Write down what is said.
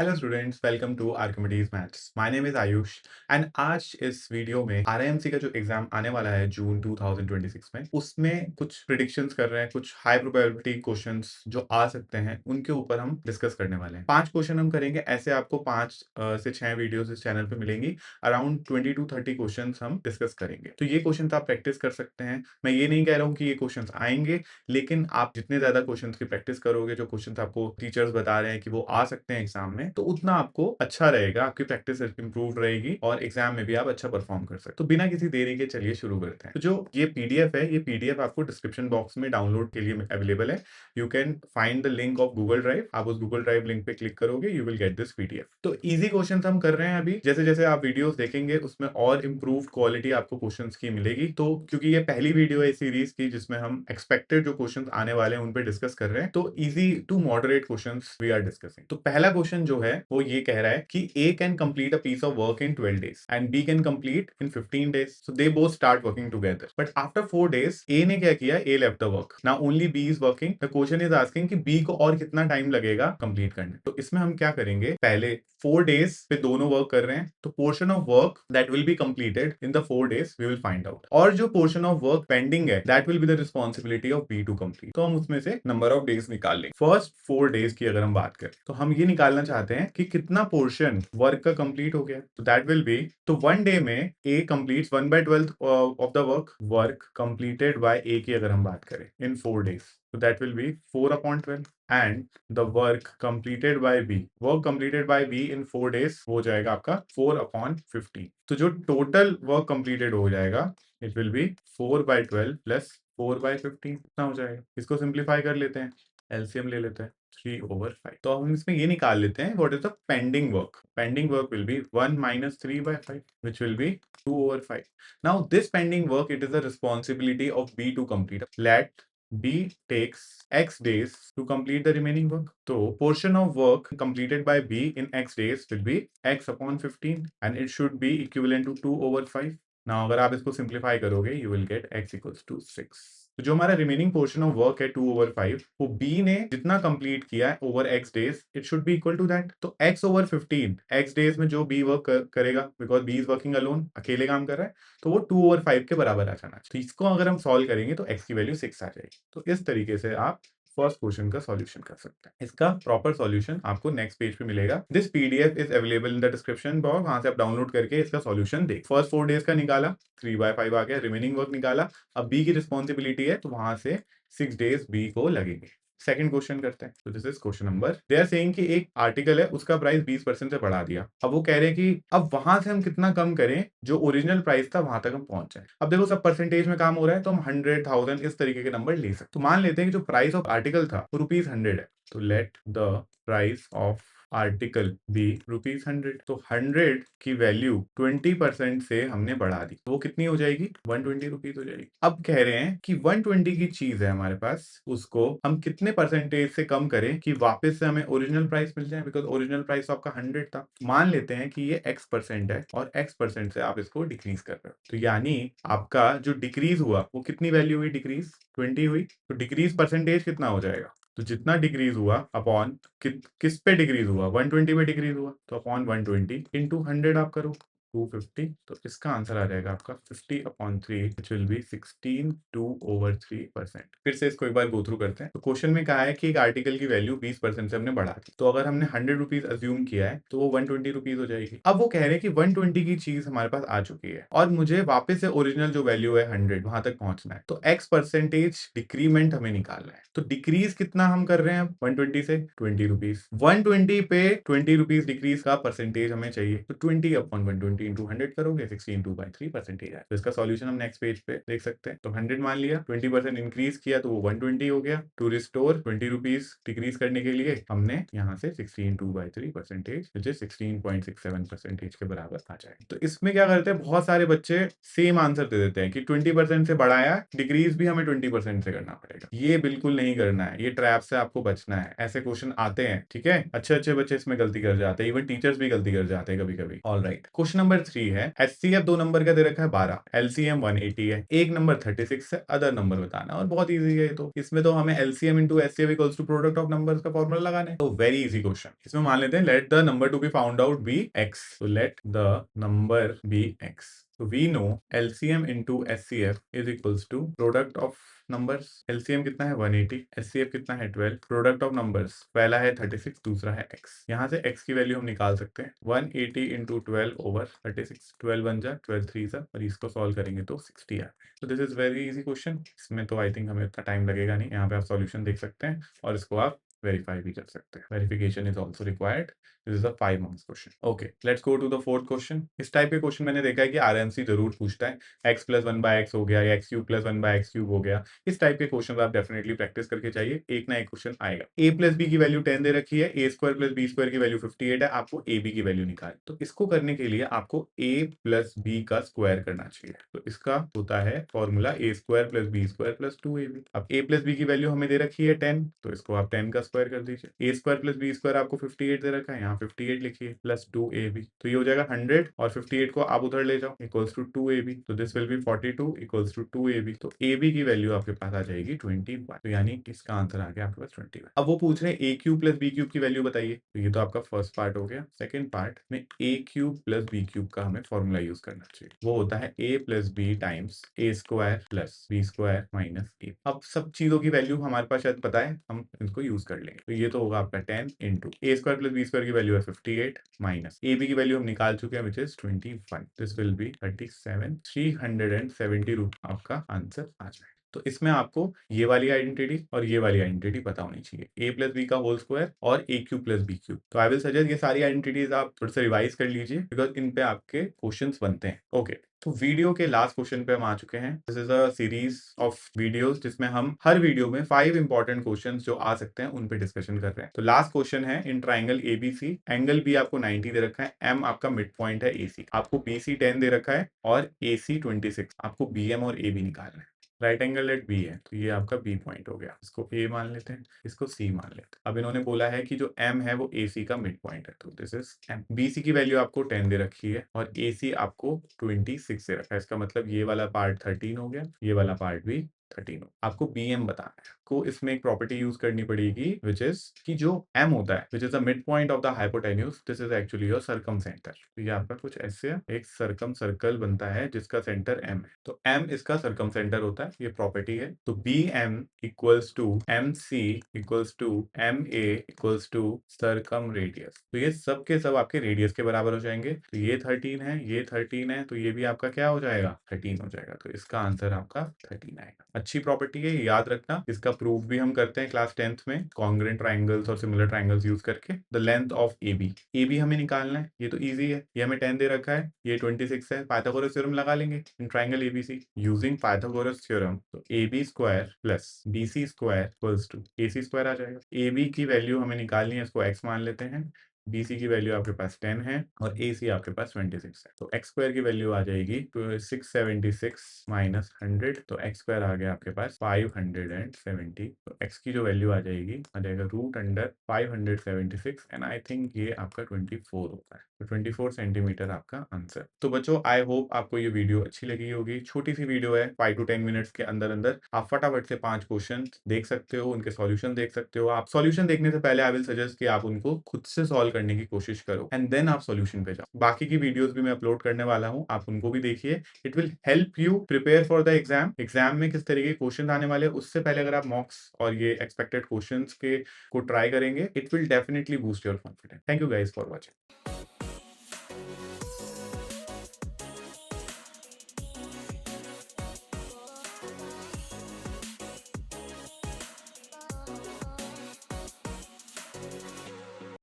Hello students, welcome to Archimedes maths. My name is Ayush and आज इस video में RIMC का जो एग्जाम आने वाला है जून 2026 में, उसमें कुछ प्रिडिक्शंस कर रहे हैं। कुछ हाई प्रोबेबिलिटी क्वेश्चंस जो आ सकते हैं उनके ऊपर हम डिस्कस करने वाले हैं। 5 क्वेश्चन हम करेंगे। ऐसे आपको 5 से 6 वीडियोस इस चैनल पे मिलेंगी। अराउंड 20 to 30 क्वेश्चन हम डिस्कस करेंगे। तो ये क्वेश्चन आप प्रैक्टिस कर सकते हैं। मैं ये नहीं कह रहा हूँ कि ये क्वेश्चन आएंगे, लेकिन आप जितने ज्यादा क्वेश्चन की प्रैक्टिस करोगे, जो क्वेश्चन आपको टीचर्स बता रहे हैं कि वो आ सकते हैं एग्जाम में, तो उतना आपको अच्छा रहेगा, आपकी प्रैक्टिस इंप्रूव रहेगी और एग्जाम में भी आप अच्छा परफॉर्म कर सकते। तो बिना किसी देरी के चलिए शुरू करते हैं। तो जो ये पीडीएफ है, ये पीडीएफ आपको डिस्क्रिप्शन बॉक्स में डाउनलोड के लिए अवेलेबल है। You can find the link of Google drive. आप उस गूगल ड्राइव लिंक पे क्लिक करोगे, you will get this PDF. तो इजी क्वेश्चन हम कर रहे हैं अभी। जैसे जैसे आप वीडियोस देखेंगे उसमें और इंप्रूव क्वालिटी आपको क्वेश्चंस की मिलेगी। तो क्योंकि ये पहली वीडियो है सीरीज की जिसमें हम एक्सपेक्टेड जो क्वेश्चंस आने वाले हैं उन पे डिस्कस कर रहे हैं, तो easy to moderate questions we are discussing. तो पहला क्वेश्चन जो है वो ये कह रहा है कि A can complete a piece of work in 12 days and B can complete in 15 days, so they both start working together. But after 4 days A ने क्या किया, A left the work. Now only B is working. The question is asking कि B को और कितना time लगेगा complete करने। तो इसमें हम क्या करेंगे, पहले 4 days पे दोनों वर्क कर रहे हैं, तो portion of work that will be completed in the 4 days we will find out. और जो पोर्शन ऑफ वर्क पेंडिंग है that will be the responsibility of B to complete. तो हम उसमें से नंबर ऑफ डेज निकाल लेंगे। फर्स्ट 4 days की अगर हम बात करें तो हम ये निकालना चाहते हैं कि कितना पोर्शन वर्क का कंप्लीट हो गया। तो दैट विल बी, तो 1 day में A completes 1/12 of the work completed by A की अगर हम बात करें इन 4 days, so that will be 4/12 and the work completed by B, work completed by B in 4 days हो जाएगा आपका 4/15। तो जो टोटल वर्क कंप्लीटेड हो जाएगा इट विल बी 4/12 प्लस 4/15 इतना हो जाएगा। इसको सिंप्लीफाई कर लेते हैं, एलसीएम ले लेते हैं 3/5। तो हम इसमें ये निकाल लेते हैं what is the pending work. Pending work will be 1 minus 3/5 which will be 2/5. Now this pending work, it is the responsibility of B to complete. Let B takes X days to complete the remaining work. So portion of work completed by B in X days will be X/15 and it should be equivalent to 2/5. Now अगर आप इसको simplify करोगे you will get X equals to 6. तो जो हमारा remaining portion of work है 2/5, वो B ने जितना कंप्लीट किया है over X days, it should be equal to that. तो x/15 एक्स डेज में जो बी वर्क करेगा, because B is working alone, अकेले काम कर रहा है, तो वो 2/5 के बराबर आ जाना चाहिए। तो इसको अगर हम सॉल्व करेंगे तो x की वैल्यू 6 आ जाएगी। तो इस तरीके से आप फर्स्ट क्वेश्चन का सॉल्यूशन कर सकते हैं। इसका प्रॉपर सॉल्यूशन आपको नेक्स्ट पेज पे मिलेगा। This PDF is available in the description box, वहां से आप डाउनलोड करके इसका सॉल्यूशन देख। फर्स्ट 4 days का निकाला, 3/5 आ गया, रिमेनिंग वर्क निकाला। अब बी की रिस्पॉन्सिबिलिटी है तो वहां से 6 days बी को लगेंगे। सेकंड क्वेश्चन करते हैं। तो this is question number, they are saying कि एक आर्टिकल है उसका प्राइस 20% से बढ़ा दिया। अब वो कह रहे हैं कि अब वहां से हम कितना कम करें जो ओरिजिनल प्राइस था वहां तक हम पहुंच जाए। अब देखो सब परसेंटेज में काम हो रहा है, तो हम 100,000 इस तरीके के नंबर ले सकते। तो मान लेते हैं कि जो प्राइस ऑफ आर्टिकल था वो ₹100 है। तो let the price of article be ₹100। तो 100 की वैल्यू 20% से हमने बढ़ा दी, तो वो कितनी हो जाएगी, ₹120 हो जाएगी। अब कह रहे हैं कि 120 की चीज है हमारे पास, उसको हम कितने परसेंटेज से कम करें कि वापस से हमें ओरिजिनल प्राइस मिल जाए, बिकॉज ओरिजिनल प्राइस आपका 100 था। मान लेते हैं कि ये x% है और x% से आप इसको डिक्रीज कर रहे हो, तो यानी आपका जो डिक्रीज हुआ वो कितनी वैल्यू हुई, डिक्रीज 20 हुई। तो डिक्रीज परसेंटेज कितना हो जाएगा, तो जितना डिक्रीज हुआ अपॉन किस पे डिक्रीज हुआ, 120 पे डिक्रीज हुआ, तो अपॉन 120 इंटू 100 आप करो 250। तो इसका आंसर आ जाएगा आपका 50/3 विच विल बी 16/2/3%। फिर से इसको एक बार गो थ्रू करते हैं। तो क्वेश्चन में कहा है कि एक आर्टिकल की वैल्यू 20% से हमने बढ़ा दी, तो अगर हमने 100 रुपीज अज्यूम किया है तो वो 120 रुपीज हो जाएगी। अब वो कह रहे हैं कि 120 की चीज हमारे पास आ चुकी है और मुझे वापस से ओरिजिनल जो वैल्यू है 100 वहां तक पहुंचना है, तो x% डिक्रीमेंट हमें निकालना है। तो डिक्रीज कितना हम कर रहे हैं 120 से, 20 रुपीज। 120 पे 20 रुपीज डिक्रीज का परसेंटेज हमें चाहिए, तो 20/120 इंटू 100 करोगे, 16/2/3% है। तो इसका सॉल्यूशन हम नेक्स्ट पेज पे देख सकते हैं। तो 100 मान लिया, 20% इंक्रीज किया तो वो 120 हो गया। टू रिस्टोर 20 रुपीज डिक्रीज करने के लिए हमने यहाँ से 16/2/3% विच इज 16.67% के बराबर आ जाएगा। तो इसमें क्या करते हैं, बहुत सारे बच्चे सेम आंसर दे देते हैं कि 20% से बढ़ाया, डिक्रीज भी हमें 20% से करना पड़ेगा। ये बिल्कुल नहीं करना है, ये ट्रैप से आपको बचना है। ऐसे क्वेश्चन आते हैं, ठीक है, अच्छे अच्छे बच्चे इसमें गलती कर जाते हैं, इवन टीचर्स भी गलती कर जाते हैं कभी कभी। All right, question number number 3 है, एचसीएफ 2 नंबर का दे रखा है 12, एलसीएम 180 है, एक नंबर 36 है, अदर नंबर बताना है और बहुत ईजी है ये तो। इसमें तो हमें LCM into HCF equals to product of numbers का फॉर्मूला लगाना है, तो वेरी इजी क्वेश्चन। इसमें मान लेते हैं let the number to be found out be X, तो let the number be X. So we know LCM into SCF is equals to product of numbers। LCM कितना है 180, SCF कितना है 12, product of numbers पहला है 36, दूसरा है x। यहाँ से x की वैल्यू हम निकाल सकते हैं 180 इंटू 12 ओवर 36, 12 बन जा 12 3 सा, और इसको सॉल्व करेंगे तो 60 आ। तो this is very easy question, इसमें तो आई थिंक हमें इतना टाइम लगेगा नहीं। यहाँ पे आप सॉल्यूशन देख सकते हैं और इसको आप वेरीफाई भी कर सकते हैं। Verification is also required. This is a 5 marks question. Okay, let's go to the fourth question. इस टाइप के क्वेश्चन मैंने देखा है कि आरएमसी जरूर पूछता है, एक्स प्लस 1/x हो गया या x cube plus 1/x cube हो गया। इस टाइप के क्वेश्चन आप डेफिनेटली प्रैक्टिस करके चाहिए, एक ना एक क्वेश्चन आएगा। ए प्लस बी की वैल्यू 10 दे रखी है, ए स्क्वायर प्लस बी स्क्वायर की वैल्यू 58 है, आपको ए बी की वैल्यू निकाल। तो इसको करने के लिए आपको ए प्लस बी का स्क्वायर करना चाहिए, तो इसका होता है formula A square plus B square plus 2ab। अब ए प्लस बी की वैल्यू हमें दे रखी है 10, तो इसको आप 10 का स्क्वायर कर दीजिए। ए स्क्वायर प्लस बी स्क्वायर आपको 58 दे रखा है, यहाँ 58 लिखिए प्लस 2ab, तो ये हो जाएगा 100 और 58 को आप उधर ले जाओ इक्वल्स टू 2ab, तो this will be 42 equals to 2ab। तो ab की वैल्यू आपके पास आ जाएगी 21, तो यानी इसका आंसर आ गया आपके पास 21। अब वो पूछ रहे हैं ए क्यूब प्लस बी क्यूब की वैल्यू बताइए, तो ये तो आपका फर्स्ट पार्ट हो गया। सेकंड पार्ट में A cube plus B cube का हमें फॉर्मूला यूज करना चाहिए, वो होता है A plus B times A square plus B square minus A. अब सब चीजों की वैल्यू हमारे पास शायद पता है, हम इसको यूज कर लेंगे। तो ये तो होगा आपका 10 इंटू ए स्क्वायर प्लस बी स्क्वायर की वैल्यू है 58 माइनस ए बी की वैल्यू हम निकाल चुके हैं which is 21, this will B 37, 370 आपका आंसर आ जाएगा। तो इसमें आपको ये वाली आइडेंटिटी और ये वाली आइडेंटिटी पता होनी चाहिए, ए प्लस बी का होल स्क्वायर और ए क्यूब प्लस बी क्यूब। तो आई विल सजेस्ट ये सारी आइडेंटिटीज आप थोड़ा सा रिवाइज कर लीजिए, बिकॉज इन पे आपके क्वेश्चंस बनते हैं। ओके, तो वीडियो के लास्ट क्वेश्चन पे हम आ चुके हैं। This is a series of videos जिसमें हम हर वीडियो में 5 इंपॉर्टेंट क्वेश्चंस जो आ सकते हैं उन पे डिस्कशन कर रहे हैं। तो लास्ट क्वेश्चन है, in triangle ABC angle B आपको 90 दे रखा है, एम आपका मिड पॉइंट है एसी, आपको बीसी 10 दे रखा है और एसी 26, आपको बीएम और ए बी निकालना है। राइट एंगल एट बी है, तो ये आपका बी पॉइंट हो गया, इसको ए मान लेते हैं, इसको सी मान लेते हैं। अब इन्होंने बोला है कि जो एम है वो ए सी का मिड पॉइंट है, तो this is M. B C की वैल्यू आपको 10 दे रखी है और ए सी आपको 26 दे रखा है, इसका मतलब ये वाला पार्ट 13 हो गया, ये वाला पार्ट भी 13 हो। आपको बी एम बताना है, को इसमें एक प्रॉपर्टी यूज करनी पड़ेगी विच इज कि जो एम होता है which is the mid point of the hypotenuse, this is actually your circum centre. तो ये आपका कुछ ऐसे एक सर्कम सर्कल बनता है जिसका सेंटर एम है, तो एम इसका सर्कम सेंटर होता है, ये प्रॉपर्टी है। तो B M equals to M C equals to M A equals to circumradius. तो ये सब के सब आपके रेडियस के बराबर हो जाएंगे, तो ये 13 है, ये 13 है, तो ये भी आपका क्या हो जाएगा 13 हो जाएगा, तो इसका आंसर आपका 13 आएगा। अच्छी प्रॉपर्टी है, याद रखना। इसका प्रूफ भी हम करते हैं क्लास 10th में, कॉन्ग्रुएंट ट्राइंगल्स और सिमिलर ट्राइंगल्स यूज करके। The length of A B हमें निकालना है, ये तो इजी है, ये हमें 10 दे रखा है, ये 26 है, पाइथागोरस थ्योरम लगा लेंगे in triangle ABC using Pythagoras theorem. तो A B square plus B C square equals to A C square आ जाएगा। ए बी की वैल्यू हमें निकालनी है, इसको एक्स मान लेते हैं, BC की वैल्यू आपके पास 10 है और AC आपके पास 26 है, तो x स्क्वायर की वैल्यू आ जाएगी तो 676 माइनस 100, तो x स्क्वायर आ गया आपके पास 570। तो x की जो वैल्यू आ जाएगा root under 576 and I think ये आपका 24 होता है, तो 24 सेंटीमीटर आपका आंसर। तो बच्चों आई होप आपको ये वीडियो अच्छी लगी होगी, छोटी सी वीडियो है, 5 to 10 मिनट्स के अंदर अंदर आप फटाफट से 5 क्वेश्चन देख सकते हो, उनके सॉल्यूशन देख सकते हो। आप सॉल्यूशन देखने से पहले आई विल सजेस्ट कि आप उनको खुद से सॉल्व करने की कोशिश करो एंड देन आप सॉल्यूशन पे जाओ। बाकी की वीडियोस भी मैं अपलोड करने वाला हूँ, आप उनको भी देखिए, it will help you prepare for the exam. Exam में किस तरीके के क्वेश्चन आने वाले हैं उससे पहले अगर आप मॉक्स और ये एक्सपेक्टेड क्वेश्चंस के को ट्राई करेंगे, it will definitely boost your confidence. Thank you guys for watching.